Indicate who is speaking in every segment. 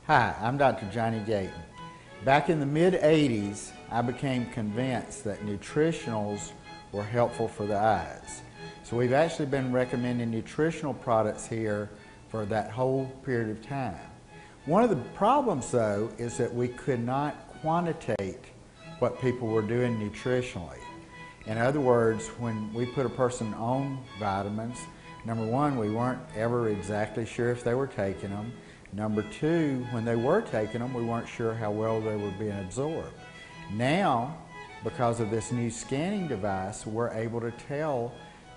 Speaker 1: Hi, I'm Dr. Johnny Gayton. Back in the mid-'80s, I became convinced that nutritionals were helpful for the eyes. So we've actually been recommending nutritional products here for that whole period of time. One of the problems, though, is that we could not quantitate what people were doing nutritionally. In other words, when we put a person on vitamins, number one, we weren't ever exactly sure if they were taking them. Number two, when they were taking them, we weren't sure how well they were being absorbed. Now, because of this new scanning device, we're able to tell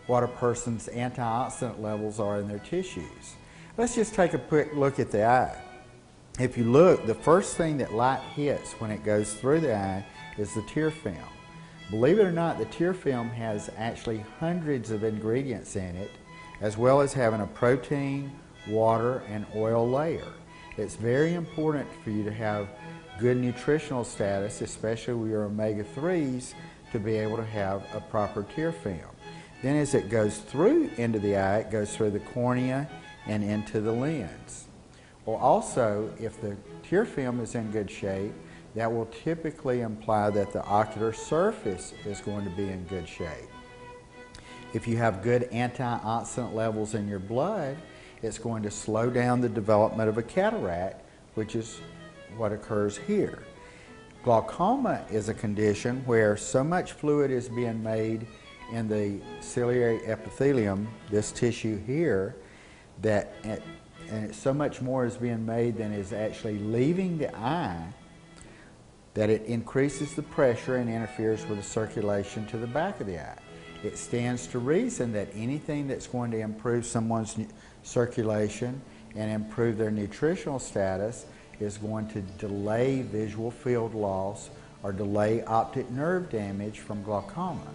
Speaker 1: what a person's antioxidant levels are in their tissues. Let's just take a quick look at the eye. If you look, the first thing that light hits when it goes through the eye is the tear film. Believe it or not, the tear film has actually hundreds of ingredients in it, as well as having a protein, water, and oil layer. It's very important for you to have good nutritional status, especially with your omega-3s, to be able to have a proper tear film. Then as it goes through into the eye, it goes through the cornea and into the lens. Well, also, if the tear film is in good shape, that will typically imply that the ocular surface is going to be in good shape. If you have good antioxidant levels in your blood, it's going to slow down the development of a cataract, which is what occurs here. Glaucoma is a condition where so much fluid is being made in the ciliary epithelium, this tissue here, that so much more is being made than is actually leaving the eye, that it increases the pressure and interferes with the circulation to the back of the eye. It stands to reason that anything that's going to improve someone's circulation and improve their nutritional status is going to delay visual field loss or delay optic nerve damage from glaucoma.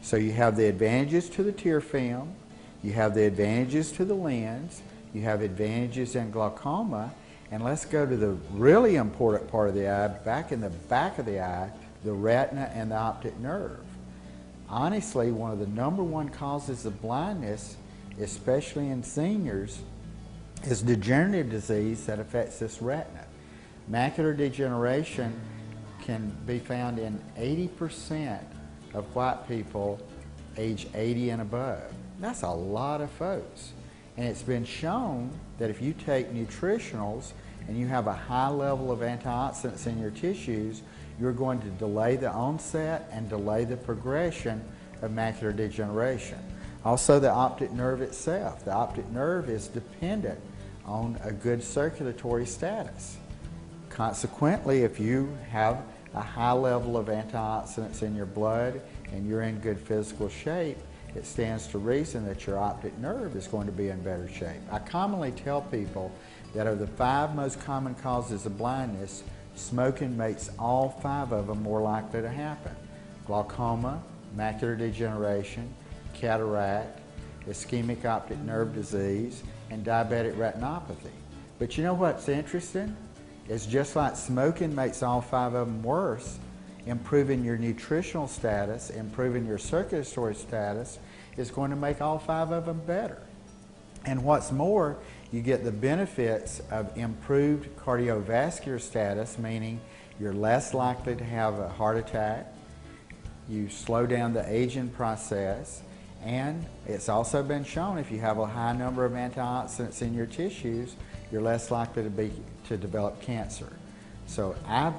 Speaker 1: So you have the advantages to the tear film, you have the advantages to the lens, you have advantages in glaucoma, and let's go to the really important part of the eye, back in the back of the eye, the retina and the optic nerve. Honestly, one of the #1 causes of blindness, especially in seniors, is degenerative disease that affects this retina. Macular degeneration can be found in 80% of white people age 80 and above. That's a lot of folks. And it's been shown that if you take nutritionals and you have a high level of antioxidants in your tissues, you're going to delay the onset and delay the progression of macular degeneration. Also, the optic nerve itself. The optic nerve is dependent on a good circulatory status. Consequently, if you have a high level of antioxidants in your blood and you're in good physical shape, it stands to reason that your optic nerve is going to be in better shape. I commonly tell people that of the 5 most common causes of blindness, smoking makes all 5 of them more likely to happen. Glaucoma, macular degeneration, cataract, ischemic optic nerve disease, and diabetic retinopathy. But you know what's interesting? It's just like smoking makes all 5 of them worse, improving your nutritional status, improving your circulatory status is going to make all 5 of them better. And what's more, you get the benefits of improved cardiovascular status, meaning you're less likely to have a heart attack, you slow down the aging process, and it's also been shown if you have a high number of antioxidants in your tissues, you're less likely to develop cancer. So I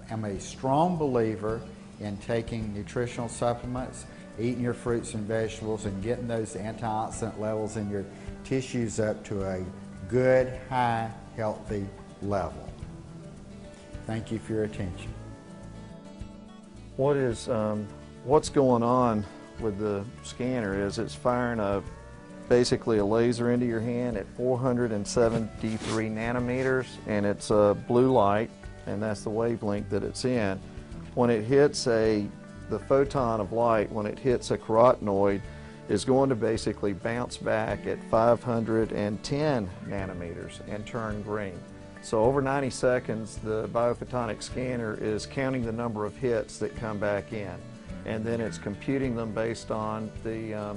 Speaker 1: am a strong believer in taking nutritional supplements, eating your fruits and vegetables, and getting those antioxidant levels in your tissues up to a good, high, healthy level. Thank you for your attention.
Speaker 2: What's going on with the scanner is it's firing basically a laser into your hand at 473 nanometers, and it's a blue light, and that's the wavelength that it's in. When it hits the photon of light, when it hits a carotenoid, is going to basically bounce back at 510 nanometers and turn green. So over 90 seconds, the biophotonic scanner is counting the number of hits that come back in, and then it's computing them based on the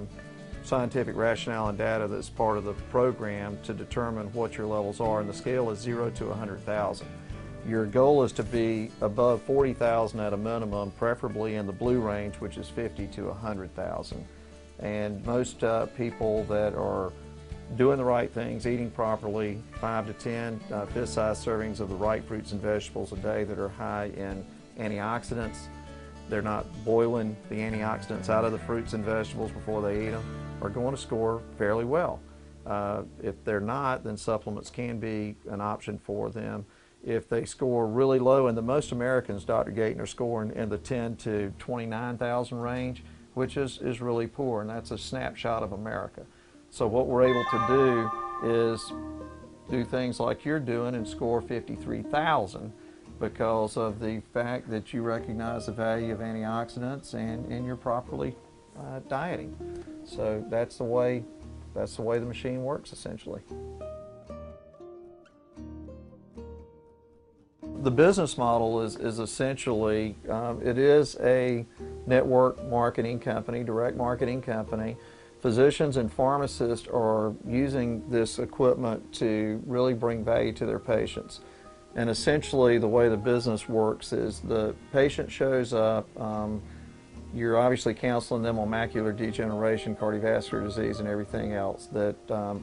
Speaker 2: scientific rationale and data that's part of the program to determine what your levels are, and the scale is 0 to 100,000. Your goal is to be above 40,000 at a minimum, preferably in the blue range, which is 50 to 100,000. And most people that are doing the right things, eating properly, 5 to 10 fist-sized servings of the right fruits and vegetables a day that are high in antioxidants. They're not boiling the antioxidants out of the fruits and vegetables before they eat them, are going to score fairly well. If they're not, then supplements can be an option for them. If they score really low, and the most Americans, Dr. Gayton, are scoring in the 10 to 29,000 range, which is really poor, and that's a snapshot of America. So what we're able to do is do things like you're doing and score 53,000 because of the fact that you recognize the value of antioxidants and you're properly dieting. So that's the way the machine works, essentially. The business model is essentially, it is a network marketing company, direct marketing company. Physicians and pharmacists are using this equipment to really bring value to their patients. And essentially the way the business works is the patient shows up, you're obviously counseling them on macular degeneration, cardiovascular disease, and everything else that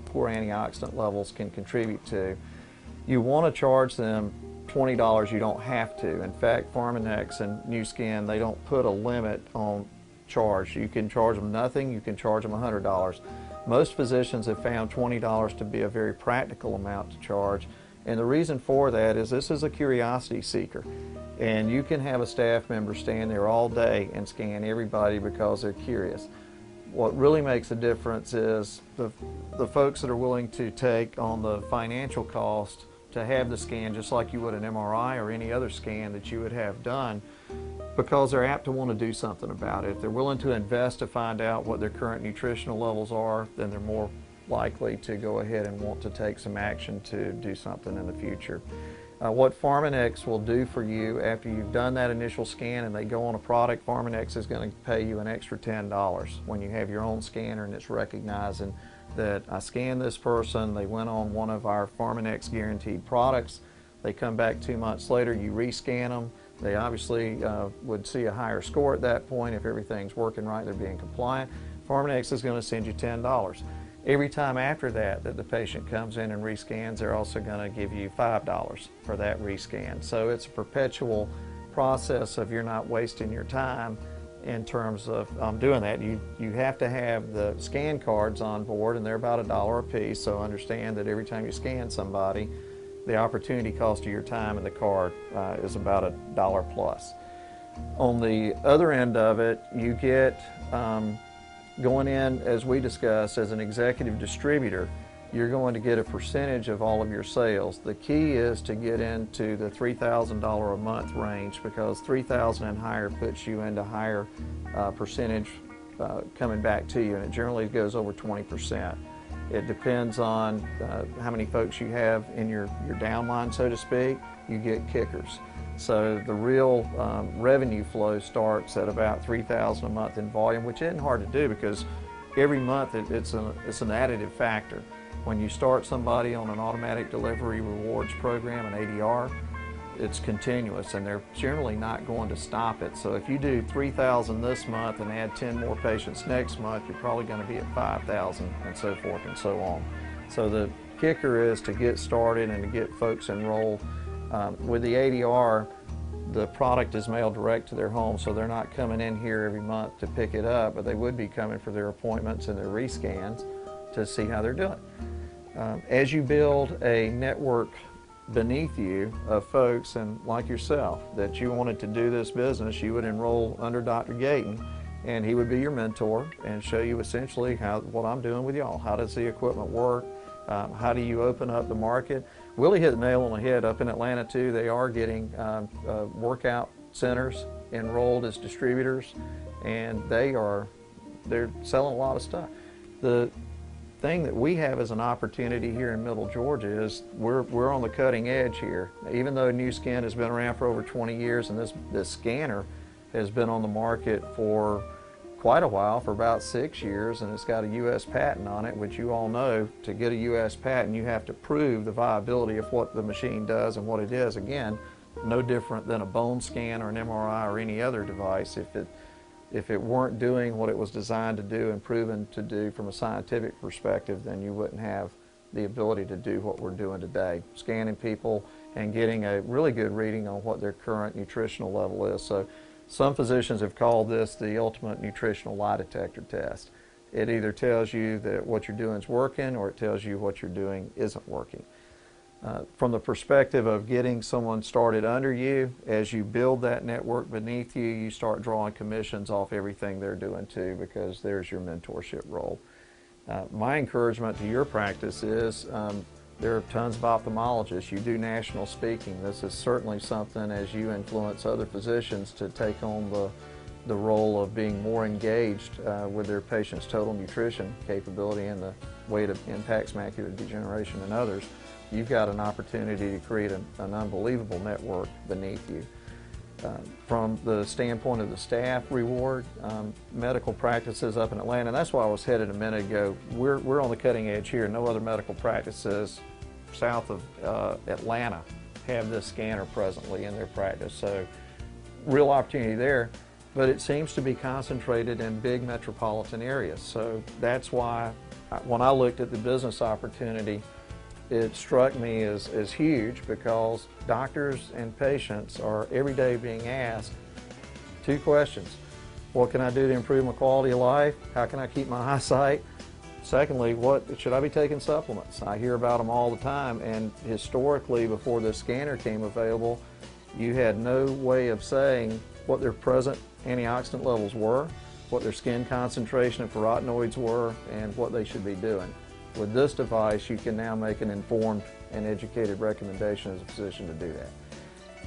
Speaker 2: poor antioxidant levels can contribute to. You want to charge them $20, you don't have to. In fact, Pharmanex and New Skin, they don't put a limit on charge. You can charge them nothing, you can charge them $100. Most physicians have found $20 to be a very practical amount to charge, and the reason for that is this is a curiosity seeker, and you can have a staff member stand there all day and scan everybody because they're curious. What really makes a difference is the folks that are willing to take on the financial cost to have the scan, just like you would an MRI or any other scan that you would have done, because they're apt to want to do something about it. If they're willing to invest to find out what their current nutritional levels are, then they're more likely to go ahead and want to take some action to do something in the future. What Pharmanex will do for you after you've done that initial scan and they go on a product, Pharmanex is going to pay you an extra $10 when you have your own scanner and it's recognizing that I scanned this person, they went on one of our Pharmanex guaranteed products, they come back 2 months later, you rescan them, they obviously would see a higher score at that point. If everything's working right, they're being compliant. Pharmanex is going to send you $10. Every time after that the patient comes in and rescans, they're also going to give you $5 for that rescan. So it's a perpetual process of you're not wasting your time in terms of doing that. You have to have the scan cards on board, and they're about $1 a piece, so understand that every time you scan somebody, the opportunity cost of your time and the card is about $1 plus. On the other end of it, you get going in, as we discussed, as an executive distributor, you're going to get a percentage of all of your sales. The key is to get into the $3,000 a month range, because $3,000 and higher puts you into higher percentage coming back to you, and it generally goes over 20%. It depends on how many folks you have in your downline, so to speak. You get kickers. So the real revenue flow starts at about $3,000 a month in volume, which isn't hard to do because every month it's an additive factor. When you start somebody on an automatic delivery rewards program, an ADR, it's continuous and they're generally not going to stop it. So if you do 3,000 this month and add 10 more patients next month, you're probably going to be at 5,000 and so forth and so on. So the kicker is to get started and to get folks enrolled. With the ADR, the product is mailed direct to their home, so they're not coming in here every month to pick it up, but they would be coming for their appointments and their rescans to see how they're doing. As you build a network beneath you of folks, and like yourself, that you wanted to do this business, you would enroll under Dr. Gayton, and he would be your mentor and show you essentially what I'm doing with y'all. How does the equipment work? How do you open up the market? Willie hit the nail on the head. Up in Atlanta too, they are getting workout centers enrolled as distributors, and they're selling a lot of stuff. The thing that we have as an opportunity here in Middle Georgia is we're on the cutting edge here. Even though New Skin has been around for over 20 years and this scanner has been on the market for quite a while, for about 6 years, and it's got a U.S. patent on it, which you all know, to get a U.S. patent, you have to prove the viability of what the machine does and what it is. Again, no different than a bone scan or an MRI or any other device. If it weren't doing what it was designed to do and proven to do from a scientific perspective, then you wouldn't have the ability to do what we're doing today, scanning people and getting a really good reading on what their current nutritional level is. So some physicians have called this the ultimate nutritional lie detector test. It either tells you that what you're doing is working, or it tells you what you're doing isn't working. From the perspective of getting someone started under you, as you build that network beneath you, you start drawing commissions off everything they're doing too, because there's your mentorship role. My encouragement to your practice is there are tons of ophthalmologists. You do national speaking. This is certainly something, as you influence other physicians to take on the role of being more engaged with their patients' total nutrition capability and the way it impacts macular degeneration and others. You've got an opportunity to create an unbelievable network beneath you. From the standpoint of the staff reward, medical practices up in Atlanta, and that's why I was headed a minute ago, we're on the cutting edge here. No other medical practices south of Atlanta have this scanner presently in their practice. So real opportunity there, but it seems to be concentrated in big metropolitan areas. So that's why when I looked at the business opportunity, it struck me as huge, because doctors and patients are every day being asked two questions. What can I do to improve my quality of life? How can I keep my eyesight? Secondly, what should I be taking supplements? I hear about them all the time, and historically, before this scanner came available, you had no way of saying what their present antioxidant levels were, what their skin concentration of carotenoids were, and what they should be doing. With this device, you can now make an informed and educated recommendation as a physician to do that.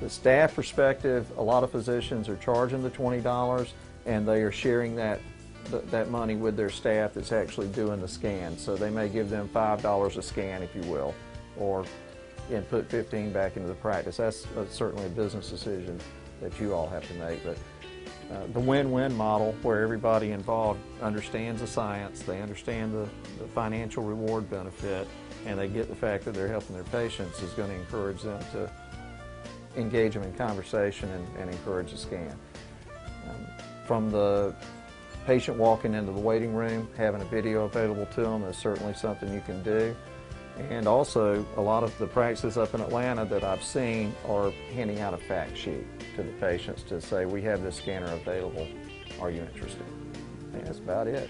Speaker 2: The staff perspective, a lot of physicians are charging the $20, and they are sharing that money with their staff that's actually doing the scan. So they may give them $5 a scan, if you will, and put $15 back into the practice. That's certainly a business decision that you all have to make. But the win-win model, where everybody involved understands the science, they understand the financial reward benefit, and they get the fact that they're helping their patients, is going to encourage them to engage them in conversation and encourage a scan. From the patient walking into the waiting room, having a video available to them is certainly something you can do. And also, a lot of the practices up in Atlanta that I've seen are handing out a fact sheet to the patients to say, we have this scanner available, are you interested? And that's about it.